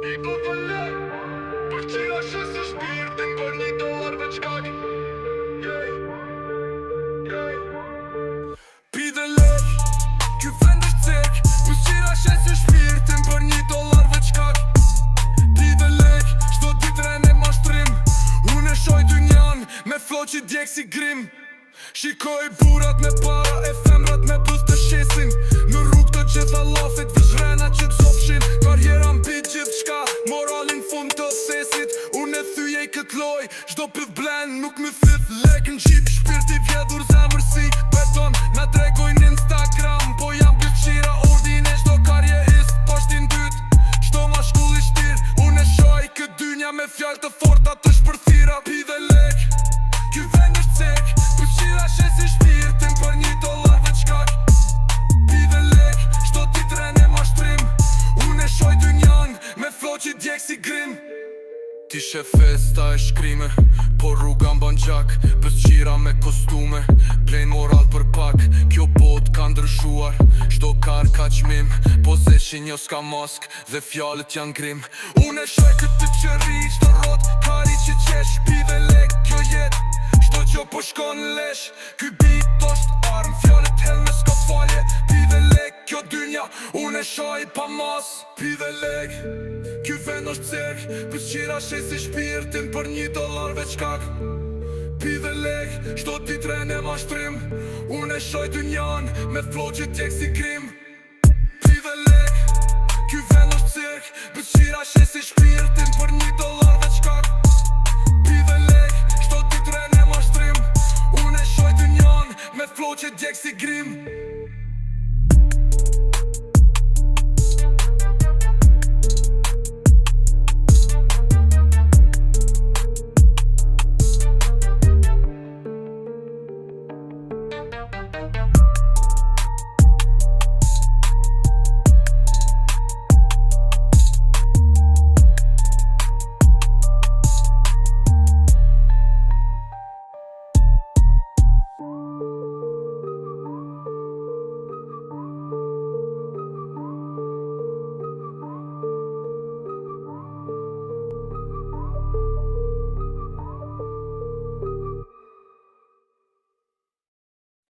I do të lek Për qira shesë shpirtin Për $1 veç kak Pi dhe lek Ky vend është cek Për qira shesë shpirtin Për $1 veç kak Pi dhe lek Shto ditren e mashtrim Unë e shoj dynjan Me flow që djek si grim Shikoj burat me para E femrat me buz të shesin Në rrug të gjitha lafit Vizhrena që të sofshin Karjera mbi gjithë shka Moralin fund të thesit Unë e thyje i kët loj Shdo pëth blen nuk me thith Lek në gjip shpirti vjedhur zemërsi Beton na tregojnë Instagram Po jam bëfqira ordine Shdo karjerist poshtin dyt Shdo ma shkulli shtir Unë e shoj kët dynja me fjall të forta të shpërthira Pi dhe lek Ky vend është cek Qira shesi shpirtin për $1 veç kak Pi dhe lek, shto titren e mashtrim Unë e shoj dynjan, me flow që djek si grim Ti festa e shkrime, por rruga mban gjak Bës qira me kostume, plejn moral për pak Kjo bot ka ndryshuar, shto kar ka qmim Po zeshin jo s'ka mask, dhe fjallet janë grim Unë e shoj këtë qëri, shto rot, kari që qesh Pi dhe lek, kjo jet Shto që po shkon lesh Ky bit është arm Fjallet hell me s'ka falje Pi dhe lek Kjo dynja Unë e shoj pa mas Pi dhe lek Ky vend është cek Pës qira shesi shpirtin Për $1 veç kak Pi dhe lek Shto ditren e mashtrim Unë e shoj dynjan Me flow që t'jek si krim